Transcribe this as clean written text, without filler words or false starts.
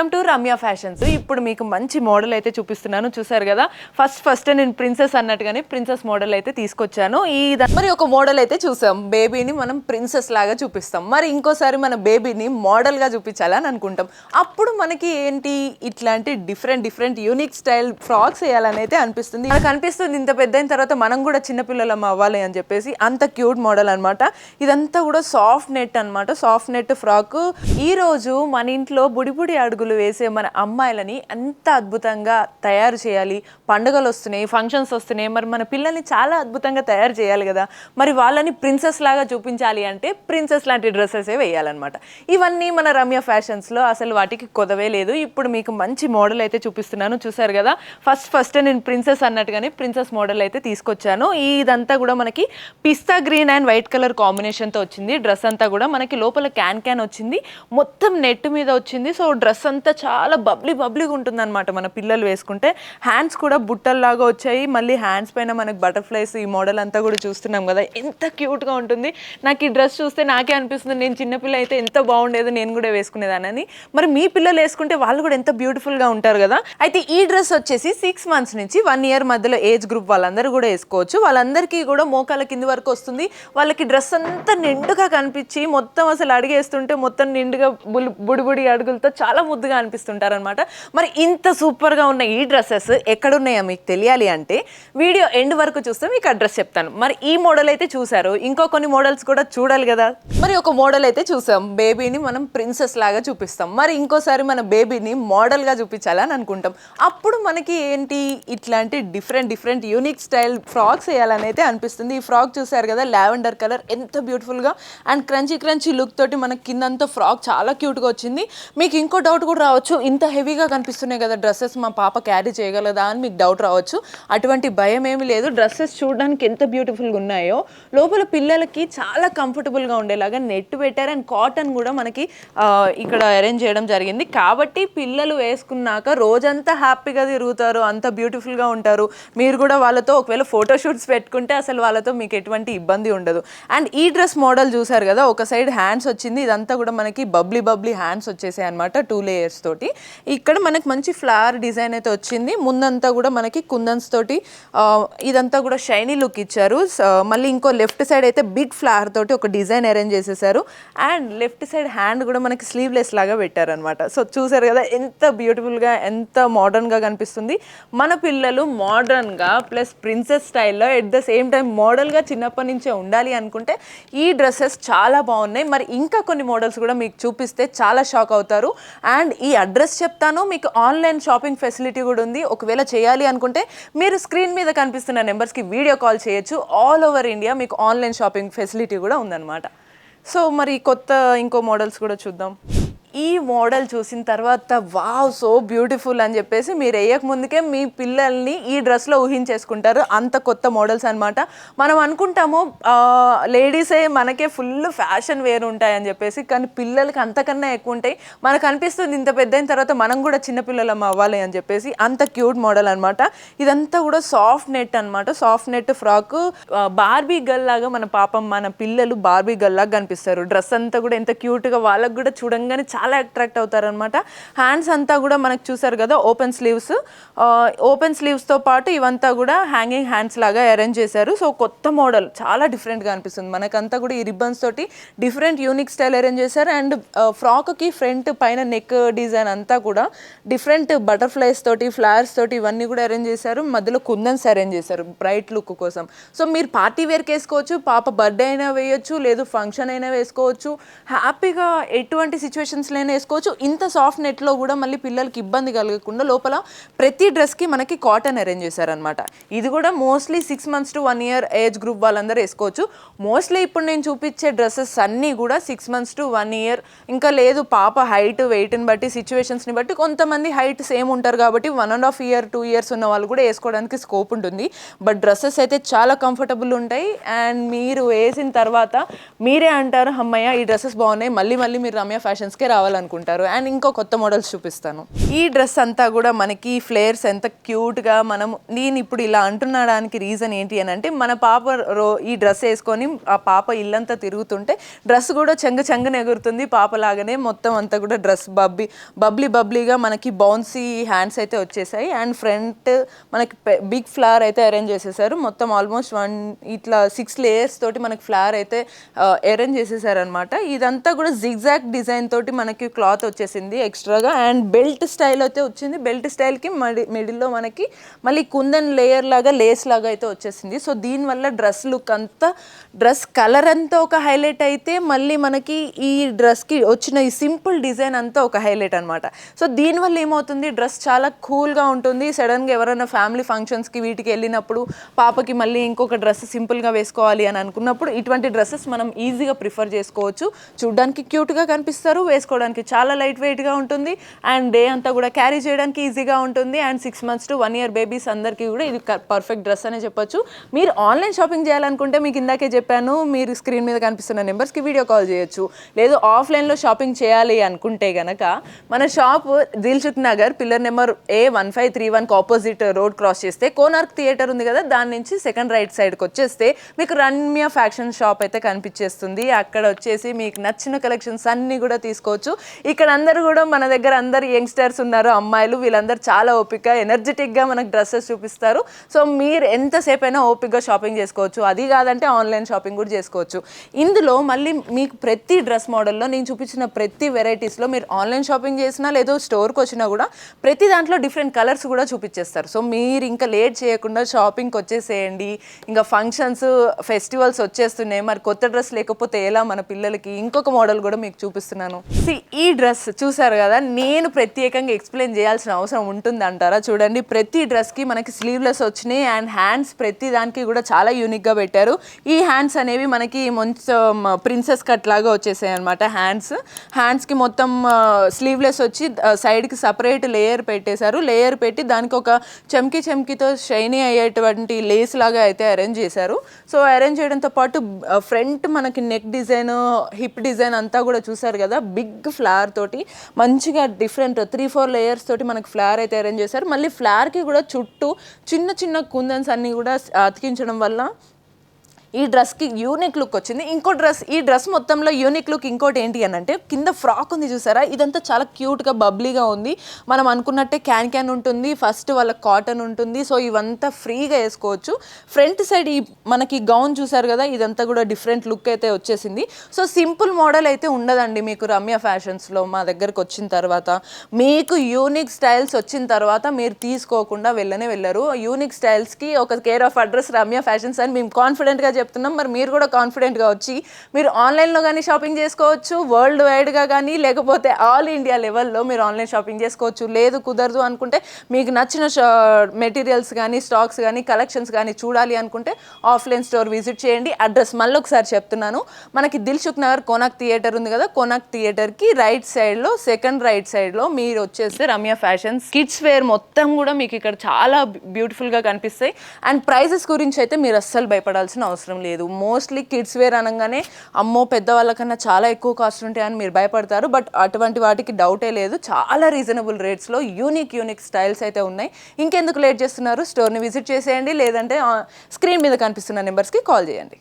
Welcome to Ramya fashions. ఇప్పుడు మీకు మంచి మోడల్ అయితే చూపిస్తున్నాను, చూసారు కదా. ఫస్ట్ నేను ప్రిన్సెస్ అన్నట్టుగానే ప్రిన్సెస్ మోడల్ అయితే తీసుకొచ్చాను. మరి ఒక మోడల్ అయితే చూసాం, బేబీని మనం ప్రిన్సెస్ లాగా చూపిస్తాం. మరి ఇంకోసారి మన బేబీని మోడల్ గా చూపించాలని అనుకుంటాం. అప్పుడు మనకి ఏంటి, ఇట్లాంటి డిఫరెంట్ యూనిక్ స్టైల్ ఫ్రాక్స్ వేయాలని అయితే అనిపిస్తుంది. మనకు అనిపిస్తుంది ఇంత పెద్ద అయిన తర్వాత మనం కూడా చిన్నపిల్లలం అవ్వాలి అని చెప్పేసి. అంత క్యూట్ మోడల్ అనమాట. ఇదంతా కూడా సాఫ్ట్ నెట్ అనమాట, సాఫ్ట్ నెట్ ఫ్రాక్. ఈ రోజు మన ఇంట్లో బుడి అడుగులు వేసే మన అమ్మాయిలని ఎంత అద్భుతంగా తయారు చేయాలి. పండుగలు వస్తున్నాయి, ఫంక్షన్స్ వస్తున్నాయి, మరి మన పిల్లల్ని చాలా అద్భుతంగా తయారు చేయాలి కదా. మరి వాళ్ళని ప్రిన్సెస్ లాగా చూపించాలి అంటే ప్రిన్సెస్ లాంటి డ్రెస్సెసే వేయాలన్నమాట. ఇవన్నీ మన రమ్య ఫ్యాషన్స్లో అసలు వాటికి కొదవే లేదు. ఇప్పుడు మీకు మంచి మోడల్ అయితే చూపిస్తున్నాను, చూసారు కదా. ఫస్ట్ నేను ప్రిన్సెస్ అన్నట్టుగానే ప్రిన్సెస్ మోడల్ అయితే తీసుకొచ్చాను. ఇదంతా కూడా మనకి పిస్తా గ్రీన్ అండ్ వైట్ కలర్ కాంబినేషన్తో వచ్చింది. డ్రెస్ అంతా కూడా మనకి లోపల క్యాన్ వచ్చింది, మొత్తం నెట్ మీద వచ్చింది. సో డ్రెస్ అంతా చాలా బబ్లీగా ఉంటుంది అనమాట మన పిల్లలు వేసుకుంటే. హ్యాండ్స్ కూడా బుట్టల్లాగా వచ్చాయి, మళ్ళీ హ్యాండ్స్ పైన మనకి బటర్ఫ్లైస్. ఈ మోడల్ అంతా కూడా చూస్తున్నాం కదా, ఎంత క్యూట్గా ఉంటుంది. నాకు ఈ డ్రెస్ చూస్తే నాకే అనిపిస్తుంది నేను చిన్నపిల్ల అయితే ఎంత బాగుండేదో, నేను కూడా వేసుకునేదానని. మరి మీ పిల్లలు వేసుకుంటే వాళ్ళు కూడా ఎంత బ్యూటిఫుల్గా ఉంటారు కదా. అయితే ఈ డ్రెస్ వచ్చేసి 6 months నుంచి 1 year మధ్యలో ఏజ్ గ్రూప్ వాళ్ళందరూ కూడా వేసుకోవచ్చు. వాళ్ళందరికీ కూడా మోకాల కింది వరకు వస్తుంది. వాళ్ళకి డ్రెస్ అంతా నిండుగా కనిపించి మొత్తం అసలు అడిగేస్తుంటే మొత్తం నిండుగా బుడి అడుగులతో చాలా ముద్దుగా అనిపిస్తుంటారు అనమాట. మరి ఇంత సూపర్గా ఉన్న ఈ డ్రెస్సెస్ ఎక్కడున్నాయో మీకు తెలియాలి అంటే వీడియో ఎండ్ వరకు చూస్తే మీకు అడ్రస్ చెప్తాను. మరి ఈ మోడల్ అయితే చూసారు, ఇంకో కొన్ని మోడల్స్ కూడా చూడాలి కదా. మరి ఒక మోడల్ అయితే చూసాం, బేబీని మనం ప్రిన్సెస్ లాగా చూపిస్తాం. మరి ఇంకోసారి మన బేబీని మోడల్గా చూపించాలని అనుకుంటాం. అప్పుడు మనకి ఏంటి, ఇట్లాంటి డిఫరెంట్ యూనిక్ స్టైల్ ఫ్రాక్స్ వేయాలని అయితే అనిపిస్తుంది. ఈ ఫ్రాక్ చూసారు కదా, లావెండర్ కలర్, ఎంత బ్యూటిఫుల్గా అండ్ క్రంచీ లుక్ తోటి మనకి కిందంతా ఫ్రాక్ చాలా క్యూట్గా వచ్చింది. మీకు ఇంకో డౌట్ కూడా రావచ్చు, ఇంత హెవీగా కనిపిస్తున్నాయి కదా డ్రెస్సెస్, మా పాప క్యారీ చేయగలదా అని మీకు డౌట్ రావచ్చు. అటువంటి భయం ఏమీ లేదు. డ్రెస్సెస్ చూడడానికి ఎంత బ్యూటిఫుల్గా ఉన్నాయో, లోపల పిల్లలకి చాలా కంఫర్టబుల్గా ఉండేలాగా నెట్ పెట్టారు. అండ్ కాటన్ కూడా మనకి ఇక్కడ అరేంజ్ చేయడం జరిగింది. కాబట్టి పిల్లలు వేసుకున్నాక రోజంతా హ్యాపీగా తిరుగుతారు, అంత బ్యూటిఫుల్గా ఉంటారు. మీరు కూడా వాళ్ళతో ఒకవేళ ఫోటోషూట్స్ పెట్టుకుంటే అసలు వాళ్ళతో మీకు ఎటువంటి ఇబ్బంది ఉండదు. అండ్ ఈ డ్రెస్ మోడల్ చూసారు కదా, ఒక సైడ్ హ్యాండ్స్ వచ్చింది, ఇదంతా కూడా మనకి బబ్లీ హ్యాండ్స్ వచ్చేసాయి అనమాట 2 layers తోటి. ఇక్కడ మనకి మంచి ఫ్లవర్ డిజైన్ అయితే వచ్చింది. ముందంతా కూడా మనకి కుందన్స్ తోటి ఇదంతా కూడా షైనీ లుక్ ఇచ్చారు. మళ్ళీ ఇంకో లెఫ్ట్ సైడ్ అయితే బిగ్ ఫ్లవర్ తోటి ఒక డిజైన్ అరేంజ్ చేసేసారు. అండ్ లెఫ్ట్ సైడ్ హ్యాండ్ కూడా మనకి స్లీవ్లెస్ లాగా పెట్టారనమాట. సో చూసారు కదా ఎంత బ్యూటిఫుల్గా, ఎంత మోడర్న్గా కనిపిస్తుంది. మన పిల్లలు మోడర్న్గా ప్లస్ ప్రిన్సెస్ స్టైల్లో ఎట్ ద సేమ్ టైం మోడల్గా చిన్నప్పటి నుంచే ఉండాలి అనుకుంటే ఈ డ్రెస్సెస్ చాలా బాగున్నాయి. మరి ఇంకా కొన్ని మోడల్స్ కూడా మీకు చూపిస్తే చాలా షాక్ అవుతారు. అండ్ ఈ అడ్రస్ చెప్తాను, మీకు ఆన్లైన్ షాపింగ్ ఫెసిలిటీ కూడా ఉంది. ఒకవేళ చేయాలి అనుకుంటే మీరు స్క్రీన్ మీద కనిపిస్తున్న నెంబర్స్కి వీడియో కాల్ చేయొచ్చు. ఆల్ ఓవర్ ఇండియా మీకు ఆన్లైన్ షాపింగ్ ఫెసిలిటీ కూడా ఉందన్నమాట. సో మరి ఇంకో మోడల్స్ కూడా చూద్దాం. ఈ మోడల్ చూసిన తర్వాత వావ్ సో బ్యూటిఫుల్ అని చెప్పేసి మీరు వేయక ముందుకే మీ పిల్లల్ని ఈ డ్రెస్లో ఊహించేసుకుంటారు. అంత కొత్త మోడల్స్ అనమాట. మనం అనుకుంటాము లేడీసే మనకే ఫుల్ ఫ్యాషన్ వేరు ఉంటాయని చెప్పేసి, కానీ పిల్లలకి అంతకన్నా ఎక్కువ ఉంటాయి. మనకు అనిపిస్తుంది ఇంత పెద్ద అయిన తర్వాత మనం కూడా చిన్నపిల్లలం అవ్వాలి అని చెప్పేసి. అంత క్యూట్ మోడల్ అనమాట. ఇదంతా కూడా సాఫ్ట్ నెట్ అనమాట, soft net frock. Barbie girl లాగా మన పిల్లలు బార్బీ గర్ల్ లాగా కనిపిస్తారు. డ్రెస్ అంతా కూడా ఎంత క్యూట్గా, వాళ్ళకు కూడా చూడంగానే చాలా అట్రాక్ట్ అవుతారనమాట. హ్యాండ్స్ అంతా కూడా మనకు చూసారు కదా ఓపెన్ స్లీవ్స్తో పాటు ఇవంతా కూడా హ్యాంగింగ్ హ్యాండ్స్ లాగా అరేంజ్ చేశారు. సో కొత్త మోడల్ చాలా డిఫరెంట్గా అనిపిస్తుంది. మనకంతా కూడా ఈ రిబ్బన్స్ తోటి డిఫరెంట్ యూనిక్ స్టైల్ అరేంజ్ చేశారు. అండ్ ఫ్రాక్కి ఫ్రంట్ పైన నెక్ డిజైన్ అంతా కూడా డిఫరెంట్ బటర్ఫ్లైస్ తోటి, ఫ్లవర్స్ తోటి ఇవన్నీ కూడా అరేంజ్ చేశారు. మధ్యలో కుందన్స్ అరేంజ్ చేశారు బ్రైట్ లుక్ కోసం. సో మీరు పార్టీ వేర్కి వేసుకోవచ్చు, పాప బర్త్డే అయినా వేయొచ్చు, లేదు ఫంక్షన్ అయినా వేసుకోవచ్చు, హ్యాపీగా ఎటువంటి సిచ్యువేషన్స్ వేసుకోవచ్చు. ఇంత సాఫ్ట్ నెట్లో కూడా మళ్ళీ పిల్లలకి ఇబ్బంది కలగకుండా లోపల ప్రతి డ్రెస్కి మనకి కాటన్ అరేంజ్ చేశారనమాట. ఇది కూడా mostly 6 months to 1 year age group వాళ్ళందరూ వేసుకోవచ్చు. మోస్ట్లీ ఇప్పుడు నేను చూపించే డ్రెస్సెస్ అన్నీ కూడా 6 months to 1 year, ఇంకా లేదు పాప హైట్ వెయిట్ని బట్టి సిచ్యువేషన్స్ని బట్టి కొంతమంది హైట్ సేమ్ ఉంటారు కాబట్టి 1.5 year 2 years ఉన్న వాళ్ళు కూడా వేసుకోవడానికి స్కోప్ ఉంటుంది. బట్ డ్రెస్సెస్ అయితే చాలా కంఫర్టబుల్ ఉంటాయి. అండ్ మీరు వేసిన తర్వాత మీరే అంటారు అమ్మయ్య ఈ డ్రెస్సెస్ బాగున్నాయి, మళ్ళీ మీరు రమ్య ఫ్యాషన్స్కే రావాలి కావాలనుకుంటారు. అండ్ ఇంకో కొత్త మోడల్స్ చూపిస్తాను. ఈ డ్రెస్ అంతా కూడా మనకి ఫ్లేర్స్ ఎంత క్యూట్గా, నేను ఇప్పుడు ఇలా అంటున్నాడానికి రీజన్ ఏంటి అని అంటే, మన పాప ఈ డ్రెస్ వేసుకొని ఆ పాప ఇల్లంతా తిరుగుతుంటే డ్రెస్ కూడా చెంగన ఎగురుతుంది పాపలాగానే. మొత్తం అంతా కూడా డ్రెస్ బబ్లీగా మనకి బౌన్సీ హ్యాండ్స్ అయితే వచ్చేసాయి. అండ్ ఫ్రంట్ మనకి బిగ్ ఫ్లవర్ అయితే అరేంజ్ చేసేసారు. మొత్తం ఆల్మోస్ట్ ఇట్లా 6 లేయర్స్ తోటి మనకి ఫ్లవర్ అయితే అరేంజ్ చేసేసారు అనమాట. ఇదంతా కూడా జిగ్జాగ్ డిజైన్ తోటి మనకి క్లాత్ వచ్చేసింది ఎక్స్ట్రాగా. అండ్ బెల్ట్ స్టైల్ అయితే వచ్చింది. బెల్ట్ స్టైల్కి మిడిల్లో మనకి మళ్ళీ కుందన్ లేయర్ లాగా లేస్ లాగా అయితే వచ్చేసింది. సో దీనివల్ల డ్రెస్ లుక్ అంతా, డ్రెస్ కలర్ అంతా ఒక హైలైట్ అయితే, మళ్ళీ మనకి ఈ డ్రెస్కి వచ్చిన ఈ సింపుల్ డిజైన్ అంతా ఒక హైలైట్ అనమాట. సో దీనివల్ల ఏమవుతుంది, డ్రెస్ చాలా కూల్గా ఉంటుంది. సడన్గా ఎవరైనా ఫ్యామిలీ ఫంక్షన్స్కి వీటికి వెళ్ళినప్పుడు పాపకి మళ్ళీ ఇంకొక డ్రెస్ సింపుల్గా వేసుకోవాలి అని అనుకున్నప్పుడు ఇటువంటి డ్రెస్సెస్ మనం ఈజీగా ప్రిఫర్ చేసుకోవచ్చు. చూడడానికి క్యూట్గా కనిపిస్తారు, వేసుకోవడానికి చాలా లైట్ వెయిట్గా ఉంటుంది. అండ్ డే అంతా కూడా క్యారీ చేయడానికి ఈజీగా ఉంటుంది. And 6 months to 1 year babies అందరికీ కూడా ఇది పర్ఫెక్ట్ డ్రెస్ అనే చెప్పొచ్చు. మీరు ఆన్లైన్ షాపింగ్ చేయాలనుకుంటే మీకు ఇందాకే చెప్పాను, మీరు స్క్రీన్ మీద కనిపిస్తున్న నెంబర్స్కి వీడియో కాల్ చేయొచ్చు. లేదు ఆఫ్లైన్లో షాపింగ్ చేయాలి అనుకుంటే కనుక మన shop Dilsukh Nagar pillar number A1531 opposite road cross చేస్తే కోనార్క్ థియేటర్ ఉంది కదా, దాని నుంచి సెకండ్ రైట్ సైడ్కి వచ్చేస్తే మీకు రమ్య ఫ్యాషన్ షాప్ అయితే కనిపించేస్తుంది. అక్కడ వచ్చేసి మీకు నచ్చిన కలెక్షన్స్ అన్నీ కూడా తీసుకోవచ్చు. ఇక్కడ అందరూ కూడా మన దగ్గర అందరు యంగ్స్టర్స్ ఉన్నారు, అమ్మాయిలు, వీళ్ళందరూ చాలా ఓపిక ఎనర్జెటిక్గా మనకు డ్రెస్సెస్ చూపిస్తారు. సో మీరు ఎంతసేపు అయినా ఓపిక్గా షాపింగ్ చేసుకోవచ్చు. అది కాదంటే ఆన్లైన్ షాపింగ్ కూడా చేసుకోవచ్చు. ఇందులో మళ్ళీ మీకు ప్రతి డ్రెస్ మోడల్లో నేను చూపించిన ప్రతి వెరైటీస్లో మీరు ఆన్లైన్ షాపింగ్ చేసినా లేదో స్టోర్కి వచ్చినా కూడా ప్రతి దాంట్లో డిఫరెంట్ కలర్స్ కూడా చూపించేస్తారు. సో మీరు ఇంకా లేట్ చేయకుండా షాపింగ్కి వచ్చేసేయండి. ఇంకా ఫంక్షన్స్ ఫెస్టివల్స్ వచ్చేస్తున్నాయి, మరి కొత్త డ్రెస్ లేకపోతే ఎలా మన పిల్లలకి. ఇంకొక మోడల్ కూడా మీకు చూపిస్తున్నాను. ఈ డ్రెస్ చూసారు కదా, నేను ప్రత్యేకంగా ఎక్స్ప్లెయిన్ చేయాల్సిన అవసరం ఉంటుంది అంటారా? చూడండి, ప్రతి డ్రెస్కి మనకి స్లీవ్లెస్ వచ్చినాయి. అండ్ హ్యాండ్స్ ప్రతి దానికి కూడా చాలా యూనిక్గా పెట్టారు. ఈ హ్యాండ్స్ అనేవి మనకి మొత్తం ప్రిన్సెస్ కట్ లాగా వచ్చేసాయి అనమాట. హ్యాండ్స్కి మొత్తం స్లీవ్లెస్ వచ్చి సైడ్కి సపరేట్ లేయర్ పెట్టేశారు. లేయర్ పెట్టి దానికి ఒక చెమ్కీతో షైనీ అయ్యేటువంటి లేస్ లాగా అయితే అరేంజ్ చేశారు. సో అరేంజ్ చేయడంతో పాటు ఫ్రంట్ మనకి నెక్ డిజైన్, హిప్ డిజైన్ అంతా కూడా చూసారు కదా, బిగ్ ఫ్లవర్ తోటి మంచిగా డిఫరెంట్ 3-4 లేయర్స్ తోటి మనకి ఫ్లవర్ అయితే అరేంజ్ చేశారు. మళ్ళీ ఫ్లవర్కి కూడా చుట్టూ చిన్న కుందన్స్ అన్నీ కూడా అతికించడం వల్ల ఈ డ్రెస్కి యూనిక్ లుక్ వచ్చింది. ఈ డ్రెస్ మొత్తంలో యూనిక్ లుక్ ఇంకోటి ఏంటి అని అంటే, కింద ఫ్రాక్ ఉంది చూసారా, ఇదంతా చాలా క్యూట్గా బబ్లీగా ఉంది. మనం అనుకున్నట్టే క్యాన్ ఉంటుంది. ఫస్ట్ వాళ్ళ కాటన్ ఉంటుంది. సో ఇవంతా ఫ్రీగా వేసుకోవచ్చు. ఫ్రంట్ సైడ్ ఈ మనకి గౌన్ చూసారు కదా, ఇదంతా కూడా డిఫరెంట్ లుక్ అయితే వచ్చేసింది. సో సింపుల్ మోడల్ అయితే ఉండదండి మీకు రమ్య ఫ్యాషన్స్లో. మా దగ్గరకు వచ్చిన తర్వాత మీకు యూనిక్ స్టైల్స్ వచ్చిన తర్వాత మీరు తీసుకోకుండా వెళ్ళరు. యూనిక్ స్టైల్స్కి ఒక care of address Ramya fashions అని మేము కాన్ఫిడెంట్గా చెప్తున్నాం. మరి మీరు కూడా కాన్ఫిడెంట్గా వచ్చి మీరు ఆన్లైన్లో కానీ షాపింగ్ చేసుకోవచ్చు, వరల్డ్ వైడ్గా కానీ, లేకపోతే ఆల్ ఇండియా లెవెల్లో మీరు ఆన్లైన్ షాపింగ్ చేసుకోవచ్చు. లేదు కుదరదు అనుకుంటే మీకు నచ్చిన మెటీరియల్స్ కానీ, స్టాక్స్ కానీ, కలెక్షన్స్ కానీ చూడాలి అనుకుంటే ఆఫ్లైన్ స్టోర్ విజిట్ చేయండి. అడ్రస్ మళ్ళీ ఒకసారి చెప్తున్నాను. మనకి దిల్సుఖ్ నగర్ కోనార్క్ థియేటర్ ఉంది కదా, కోనార్క్ థియేటర్కి సెకండ్ రైట్ సైడ్లో మీరు వచ్చేస్తే రమ్య ఫ్యాషన్స్ కిడ్స్ వేర్ మొత్తం కూడా మీకు ఇక్కడ చాలా బ్యూటిఫుల్గా కనిపిస్తాయి. అండ్ ప్రైజెస్ గురించి అయితే మీరు అస్సలు భయపడాల్సిన అవసరం లేదు. మోస్ట్లీ కిడ్స్ వేర్ అనగానే అమ్మో పెద్దవాళ్ళకన్నా చాలా ఎక్కువ కాస్ట్ ఉంటాయని మీరు భయపడతారు. బట్ అటువంటి వాటికి డౌటే లేదు. చాలా రీజనబుల్ రేట్స్లో యూనిక్ స్టైల్స్ అయితే ఉన్నాయి. ఇంకెందుకు లేట్ చేస్తున్నారు, స్టోర్ని విజిట్ చేసేయండి. లేదంటే స్క్రీన్ మీద కనిపిస్తున్న నెంబర్స్కి కాల్ చేయండి.